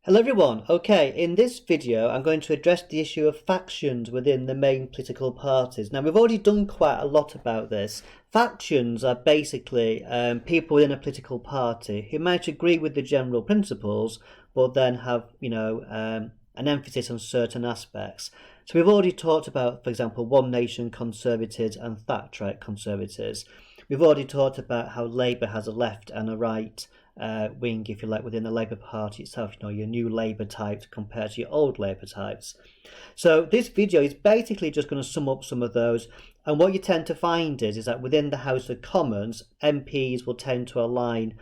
Hello everyone. Okay, in this video I'm going to address the issue of factions within the main political parties. Now we've already done quite a lot about this. Factions are basically people within a political party who might agree with the general principles but then have, an emphasis on certain aspects. So we've already talked about, for example, One Nation Conservatives and Thatcherite Conservatives. We've already talked about how Labour has a left and a right wing, if you like, within the Labour Party itself, your new Labour types compared to your old Labour types. So this video is basically just going to sum up some of those, and what you tend to find is that within the House of Commons, MPs will tend to align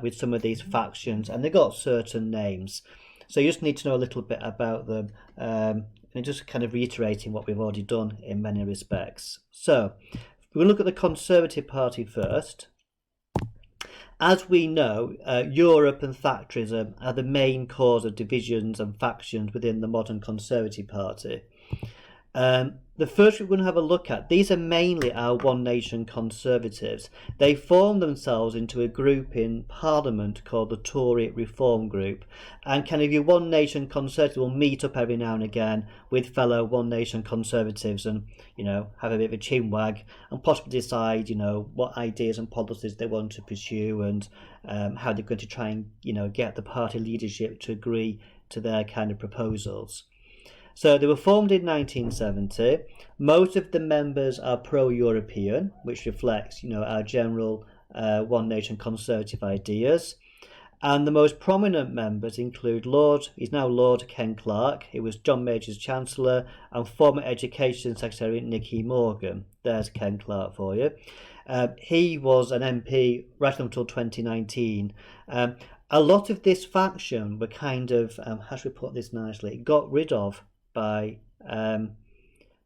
with some of these factions, and they've got certain names. So you just need to know a little bit about them, and just kind of reiterating what we've already done in many respects. So we'll look at the Conservative Party first. As we know, Europe and Thatcherism are the main cause of divisions and factions within the modern Conservative Party. The first we're going to have a look at, these are mainly our One Nation Conservatives. They formed themselves into a group in Parliament called the Tory Reform Group, and kind of your One Nation Conservatives will meet up every now and again with fellow One Nation Conservatives and, have a bit of a chinwag and possibly decide, what ideas and policies they want to pursue and how they're going to try and, get the party leadership to agree to their kind of proposals. So they were formed in 1970. Most of the members are pro-European, which reflects, our general One Nation Conservative ideas. And the most prominent members include he's now Lord Ken Clarke, he was John Major's Chancellor, and former Education Secretary Nicky Morgan. There's Ken Clarke for you. He was an MP right until 2019. A lot of this faction were kind of, how should we put this nicely, got rid of by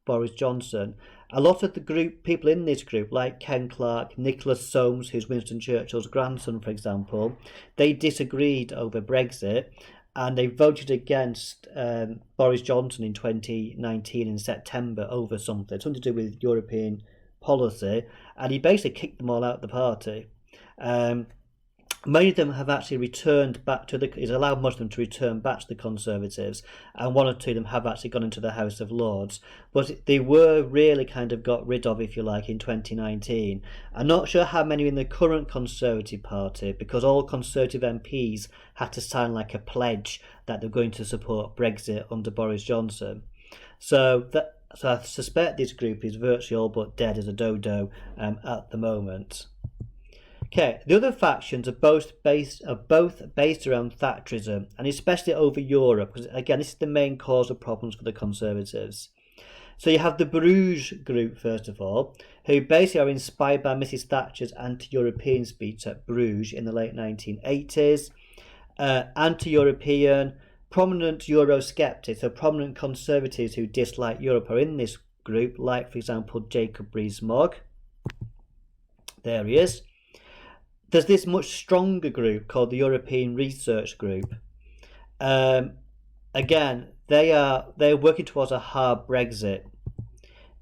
Boris Johnson. A lot of the people in this group, like Ken Clarke, Nicholas Soames, who's Winston Churchill's grandson, for example, they disagreed over Brexit and they voted against Boris Johnson in 2019 in September over something to do with European policy, and he basically kicked them all out of the party. Many of them have actually returned back to he's allowed most of them to return back to the Conservatives, and one or two of them have actually gone into the House of Lords, but they were really kind of got rid of, if you like, in 2019. I'm not sure how many are in the current Conservative Party, because all Conservative MPs had to sign like a pledge that they're going to support Brexit under Boris Johnson. So I suspect this group is virtually all but dead as a dodo at the moment. Okay, the other factions are both based around Thatcherism, and especially over Europe, because again, this is the main cause of problems for the Conservatives. So you have the Bruges group, first of all, who basically are inspired by Mrs. Thatcher's anti-European speech at Bruges in the late 1980s. Anti-European, prominent Eurosceptics, so prominent Conservatives who dislike Europe are in this group, like, for example, Jacob Rees-Mogg. There he is. There's this much stronger group called the European Research Group. Again, they're working towards a hard Brexit.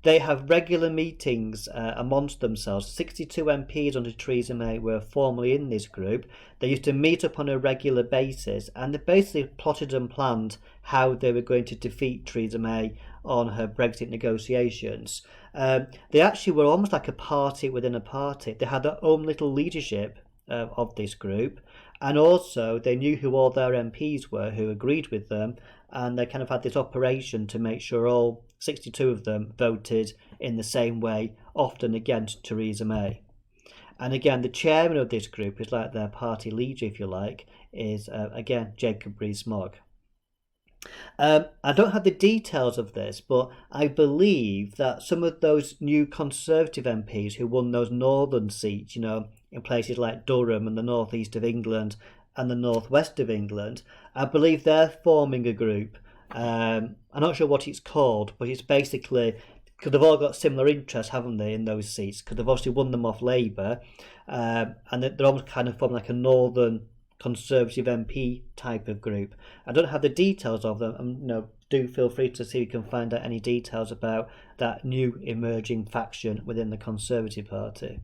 They have regular meetings amongst themselves. 62 MPs under Theresa May were formerly in this group. They used to meet up on a regular basis, and they basically plotted and planned how they were going to defeat Theresa May on her Brexit negotiations. They actually were almost like a party within a party. They had their own little leadership of this group, and also they knew who all their MPs were who agreed with them, and they kind of had this operation to make sure all 62 of them voted in the same way, often against Theresa May. And again, the chairman of this group is like their party leader, if you like, is again Jacob Rees-Mogg. I don't have the details of this, but I believe that some of those new Conservative MPs who won those northern seats, in places like Durham and the northeast of England and the northwest of England, I believe they're forming a group. I'm not sure what it's called, but it's basically because they've all got similar interests, haven't they, in those seats? Because they've obviously won them off Labour, and they're almost kind of forming like a northern Conservative MP type of group. I don't have the details of them, and do feel free to see if you can find out any details about that new emerging faction within the Conservative Party.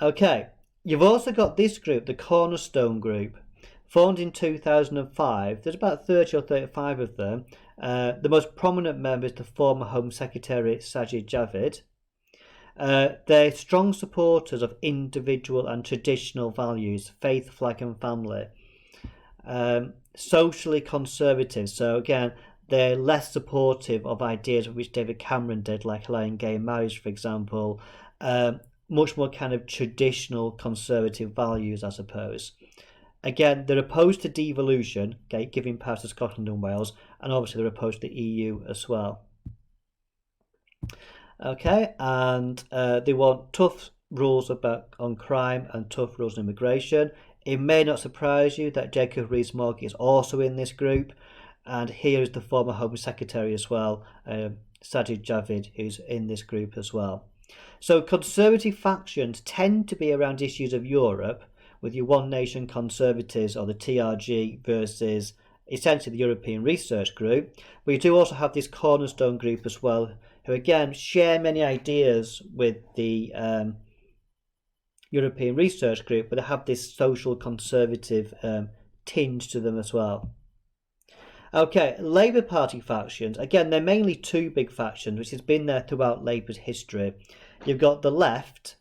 Okay, you've also got this group, the Cornerstone Group. Formed in 2005, there's about 30 or 35 of them. The most prominent member is the former Home Secretary Sajid Javid. They're strong supporters of individual and traditional values, faith, flag and family. Socially conservative, so again, they're less supportive of ideas which David Cameron did, like allowing gay marriage, for example. Much more kind of traditional conservative values, I suppose. Again, they're opposed to devolution, okay, giving power to Scotland and Wales, and obviously they're opposed to the EU as well. Okay, and they want tough rules on crime and tough rules on immigration. It may not surprise you that Jacob Rees-Mogg is also in this group, and here is the former Home Secretary as well, Sajid Javid, who's in this group as well. So conservative factions tend to be around issues of Europe, with your One Nation Conservatives or the TRG versus essentially the European Research Group. But you do also have this cornerstone group as well, who again share many ideas with the European Research Group, but they have this social conservative tinge to them as well. Okay, Labour Party factions. Again, they're mainly two big factions, which has been there throughout Labour's history. You've got the left,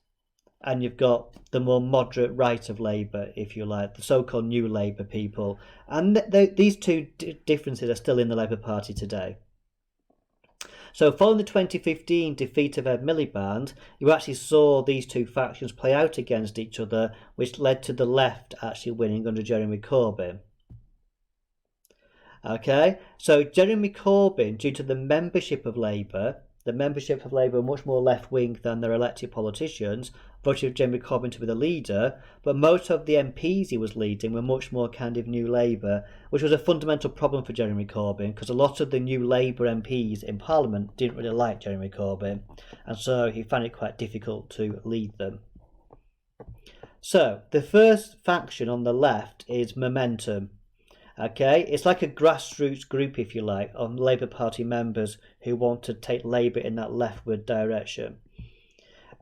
and you've got the more moderate right of Labour, if you like, the so-called New Labour people. And these two differences are still in the Labour Party today. So following the 2015 defeat of Ed Miliband, you actually saw these two factions play out against each other, which led to the left actually winning under Jeremy Corbyn. Okay, so Jeremy Corbyn, due to the membership of Labour are much more left-wing than their elected politicians, voted for Jeremy Corbyn to be the leader, but most of the MPs he was leading were much more kind of New Labour, which was a fundamental problem for Jeremy Corbyn, because a lot of the New Labour MPs in Parliament didn't really like Jeremy Corbyn, and so he found it quite difficult to lead them. So, the first faction on the left is Momentum. Okay, it's like a grassroots group, if you like, of Labour Party members who want to take Labour in that leftward direction.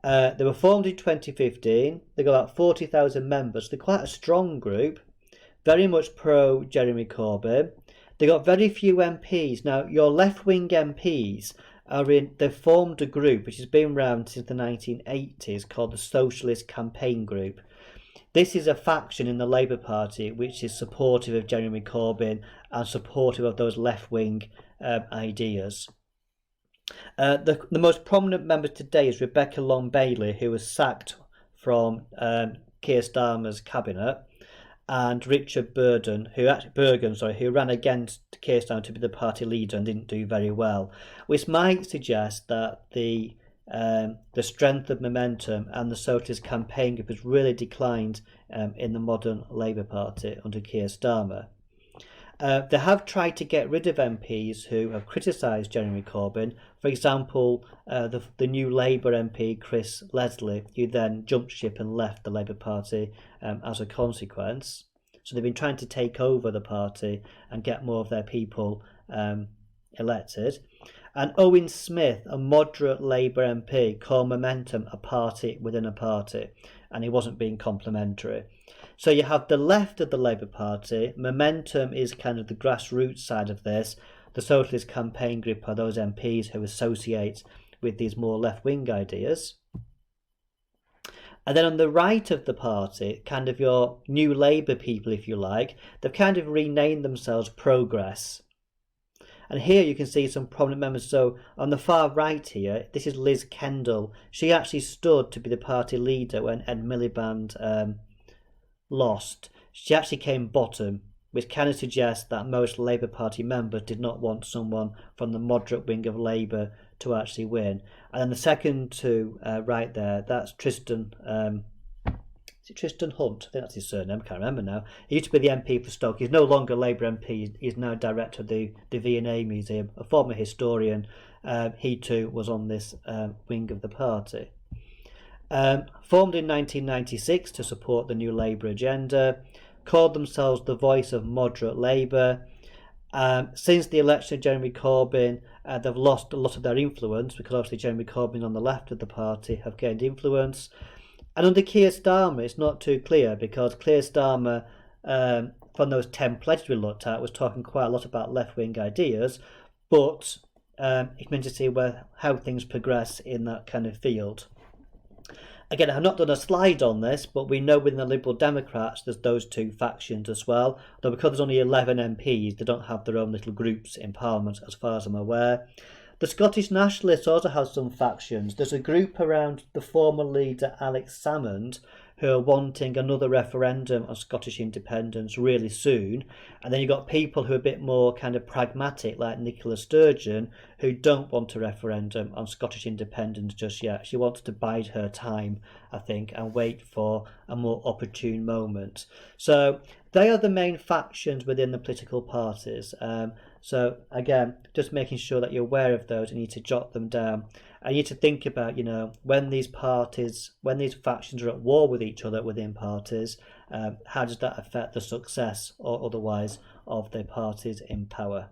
They were formed in 2015. They got about 40,000 members. They're quite a strong group, very much pro Jeremy Corbyn. They got very few MPs. Now, your left-wing MPs they've formed a group which has been around since the 1980s called the Socialist Campaign Group. This is a faction in the Labour Party which is supportive of Jeremy Corbyn and supportive of those left-wing ideas. The most prominent member today is Rebecca Long-Bailey, who was sacked from Keir Starmer's cabinet, and Richard Burgon, who ran against Keir Starmer to be the party leader and didn't do very well, which might suggest that the strength of Momentum and the Socialist Campaign Group has really declined in the modern Labour Party under Keir Starmer. They have tried to get rid of MPs who have criticised Jeremy Corbyn. For example, the New Labour MP Chris Leslie, who then jumped ship and left the Labour Party as a consequence. So they've been trying to take over the party and get more of their people elected. And Owen Smith, a moderate Labour MP, called Momentum a party within a party, and he wasn't being complimentary. So you have the left of the Labour Party. Momentum is kind of the grassroots side of this. The Socialist Campaign Group are those MPs who associate with these more left-wing ideas. And then on the right of the party, kind of your New Labour people, if you like, they've kind of renamed themselves Progress. And here you can see some prominent members. So on the far right here, this is Liz Kendall. She actually stood to be the party leader when Ed Miliband lost. She actually came bottom, which kind of suggests that most Labour Party members did not want someone from the moderate wing of Labour to actually win. And then the second to right there, that's Tristan. Is it Tristan Hunt? I think that's his surname. I can't remember now. He used to be the MP for Stoke. He's no longer Labour MP. He's now director of the V&A Museum, a former historian. He too was on this wing of the party. Formed in 1996 to support the New Labour agenda, called themselves the voice of moderate Labour. Since the election of Jeremy Corbyn, they've lost a lot of their influence because obviously Jeremy Corbyn on the left of the party have gained influence. And under Keir Starmer, it's not too clear because Keir Starmer from those 10 pledges we looked at was talking quite a lot about left-wing ideas, but it's meant to see how things progress in that kind of field. Again, I've not done a slide on this, but we know within the Liberal Democrats there's those two factions as well. Though because there's only 11 MPs, they don't have their own little groups in Parliament, as far as I'm aware. The Scottish Nationalists also have some factions. There's a group around the former leader Alex Salmond who are wanting another referendum on Scottish independence really soon. And then you've got people who are a bit more kind of pragmatic, like Nicola Sturgeon, who don't want a referendum on Scottish independence just yet. She wants to bide her time, I think, and wait for a more opportune moment. So they are the main factions within the political parties. So again, just making sure that you're aware of those and you need to jot them down. And you need to think about, when these factions are at war with each other within parties, how does that affect the success or otherwise of the parties in power?